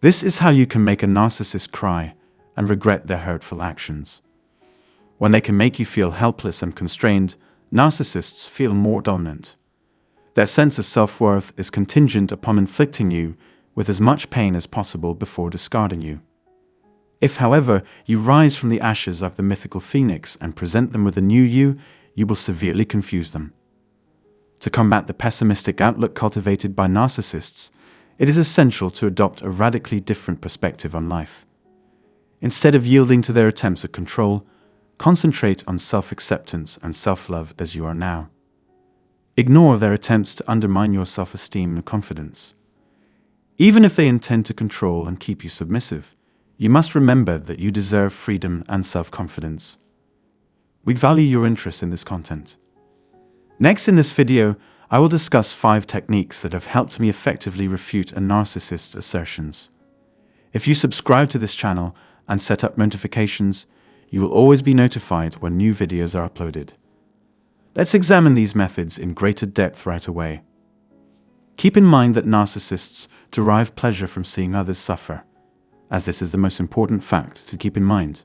This is how you can make a narcissist cry and regret their hurtful actions. When they can make you feel helpless and constrained, narcissists feel more dominant. Their sense of self-worth is contingent upon inflicting you with as much pain as possible before discarding you. If, however, you rise from the ashes of the mythical phoenix and present them with a new you, you will severely confuse them. To combat the pessimistic outlook cultivated by narcissists, it is essential to adopt a radically different perspective on life. Instead of yielding to their attempts at control, concentrate on self-acceptance and self-love as you are now. Ignore their attempts to undermine your self-esteem and confidence. Even if they intend to control and keep you submissive, you must remember that you deserve freedom and self-confidence. We value your interest in this content. Next in this video, I will discuss 5 techniques that have helped me effectively refute a narcissist's assertions. If you subscribe to this channel and set up notifications, you will always be notified when new videos are uploaded. Let's examine these methods in greater depth right away. Keep in mind that narcissists derive pleasure from seeing others suffer, as this is the most important fact to keep in mind.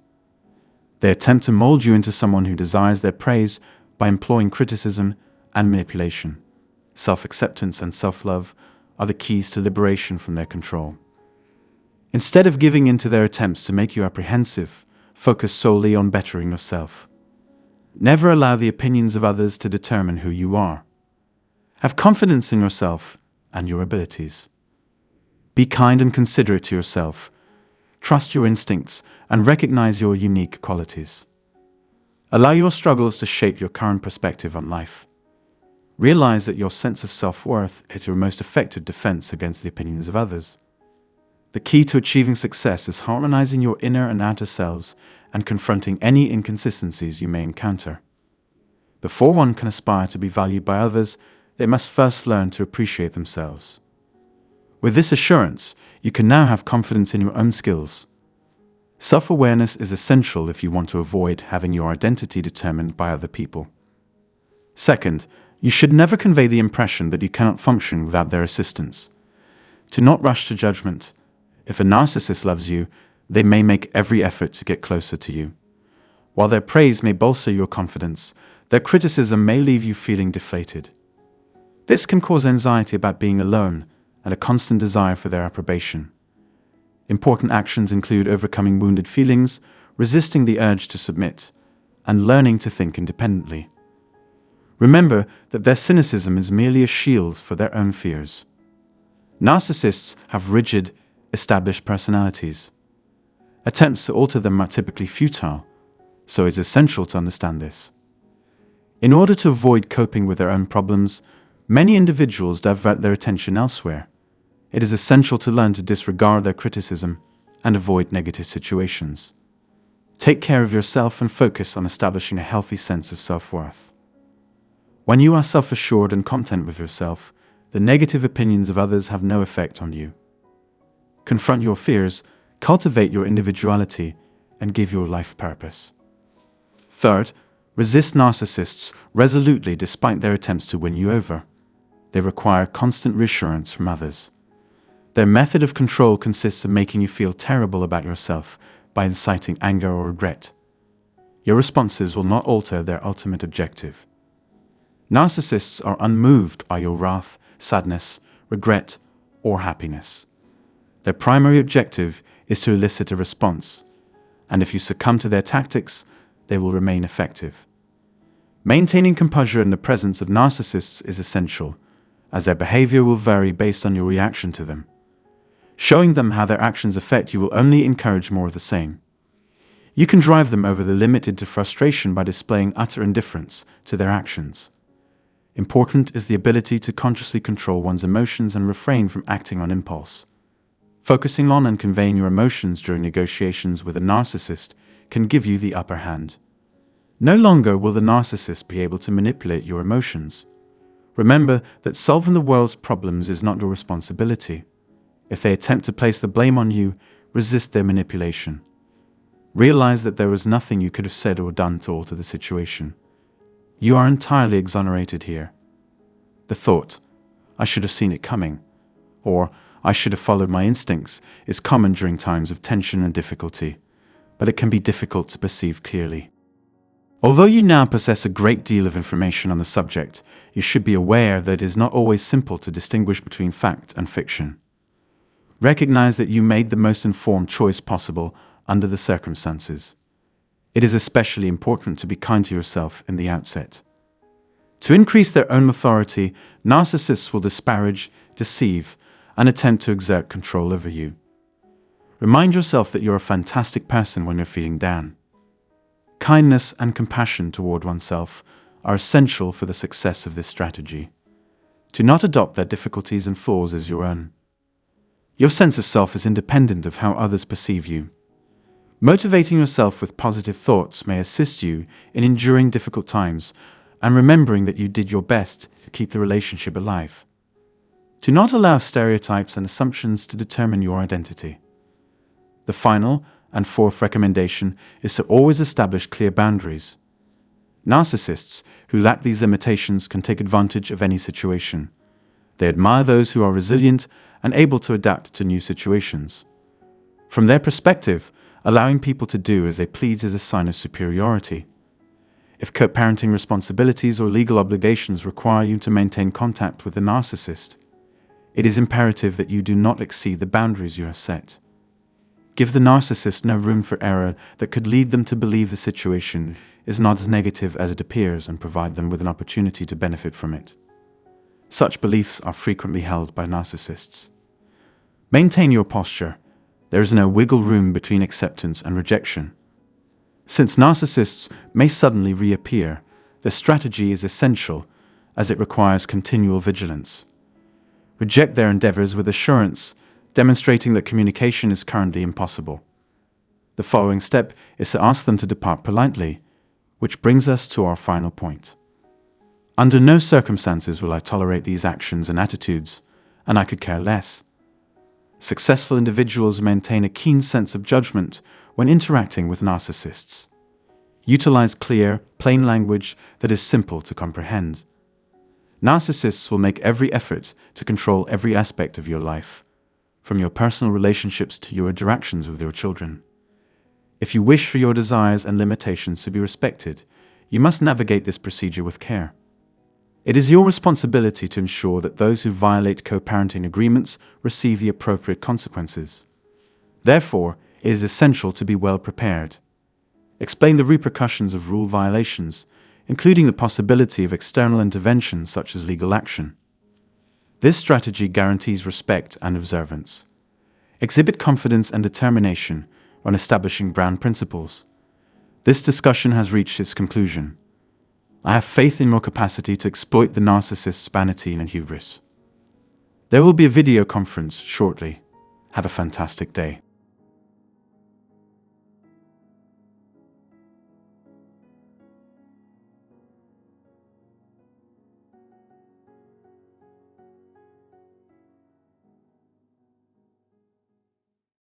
They attempt to mold you into someone who desires their praise by employing criticism and manipulation. Self-acceptance and self-love are the keys to liberation from their control. Instead of giving in to their attempts to make you apprehensive, focus solely on bettering yourself. Never allow the opinions of others to determine who you are. Have confidence in yourself and your abilities. Be kind and considerate to yourself. Trust your instincts and recognize your unique qualities. Allow your struggles to shape your current perspective on life. Realize that your sense of self-worth is your most effective defense against the opinions of others. The key to achieving success is harmonizing your inner and outer selves and confronting any inconsistencies you may encounter. Before one can aspire to be valued by others, they must first learn to appreciate themselves. With this assurance, you can now have confidence in your own skills. Self-awareness is essential if you want to avoid having your identity determined by other people. Second, you should never convey the impression that you cannot function without their assistance. Do not rush to judgment. If a narcissist loves you, they may make every effort to get closer to you. While their praise may bolster your confidence, their criticism may leave you feeling deflated. This can cause anxiety about being alone and a constant desire for their approbation. Important actions include overcoming wounded feelings, resisting the urge to submit, and learning to think independently. Remember that their cynicism is merely a shield for their own fears. Narcissists have rigid, established personalities. Attempts to alter them are typically futile, so it's essential to understand this. In order to avoid coping with their own problems, many individuals divert their attention elsewhere. It is essential to learn to disregard their criticism and avoid negative situations. Take care of yourself and focus on establishing a healthy sense of self-worth. When you are self-assured and content with yourself, the negative opinions of others have no effect on you. Confront your fears, cultivate your individuality, and give your life purpose. Third, resist narcissists resolutely despite their attempts to win you over. They require constant reassurance from others. Their method of control consists of making you feel terrible about yourself by inciting anger or regret. Your responses will not alter their ultimate objective. Narcissists are unmoved by your wrath, sadness, regret, or happiness. Their primary objective is to elicit a response, and if you succumb to their tactics, they will remain effective. Maintaining composure in the presence of narcissists is essential, as their behavior will vary based on your reaction to them. Showing them how their actions affect you will only encourage more of the same. You can drive them over the limit into frustration by displaying utter indifference to their actions. Important is the ability to consciously control one's emotions and refrain from acting on impulse. Focusing on and conveying your emotions during negotiations with a narcissist can give you the upper hand. No longer will the narcissist be able to manipulate your emotions. Remember that solving the world's problems is not your responsibility. If they attempt to place the blame on you, resist their manipulation. Realize that there was nothing you could have said or done to alter the situation. You are entirely exonerated here. The thought, "I should have seen it coming," or "I should have followed my instincts," is common during times of tension and difficulty, but it can be difficult to perceive clearly. Although you now possess a great deal of information on the subject, you should be aware that it is not always simple to distinguish between fact and fiction. Recognize that you made the most informed choice possible under the circumstances. It is especially important to be kind to yourself in the outset. To increase their own authority, narcissists will disparage, deceive, and attempt to exert control over you. Remind yourself that you're a fantastic person when you're feeling down. Kindness and compassion toward oneself are essential for the success of this strategy. Do not adopt their difficulties and flaws as your own. Your sense of self is independent of how others perceive you. Motivating yourself with positive thoughts may assist you in enduring difficult times and remembering that you did your best to keep the relationship alive. Do not allow stereotypes and assumptions to determine your identity. The final and fourth recommendation is to always establish clear boundaries. Narcissists who lack these limitations can take advantage of any situation. They admire those who are resilient and able to adapt to new situations. From their perspective, allowing people to do as they please is a sign of superiority. If co-parenting responsibilities or legal obligations require you to maintain contact with the narcissist, it is imperative that you do not exceed the boundaries you have set. Give the narcissist no room for error that could lead them to believe the situation is not as negative as it appears and provide them with an opportunity to benefit from it. Such beliefs are frequently held by narcissists. Maintain your posture. There is no wiggle room between acceptance and rejection. Since narcissists may suddenly reappear, the strategy is essential as it requires continual vigilance. Reject their endeavors with assurance, demonstrating that communication is currently impossible. The following step is to ask them to depart politely, which brings us to our final point. Under no circumstances will I tolerate these actions and attitudes, and I could care less. Successful individuals maintain a keen sense of judgment when interacting with narcissists. Utilize clear, plain language that is simple to comprehend. Narcissists will make every effort to control every aspect of your life, from your personal relationships to your interactions with your children. If you wish for your desires and limitations to be respected, you must navigate this procedure with care. It is your responsibility to ensure that those who violate co-parenting agreements receive the appropriate consequences. Therefore, it is essential to be well prepared. Explain the repercussions of rule violations, including the possibility of external intervention such as legal action. This strategy guarantees respect and observance. Exhibit confidence and determination when establishing brand principles. This discussion has reached its conclusion. I have faith in your capacity to exploit the narcissist's vanity and hubris. There will be a video conference shortly. Have a fantastic day.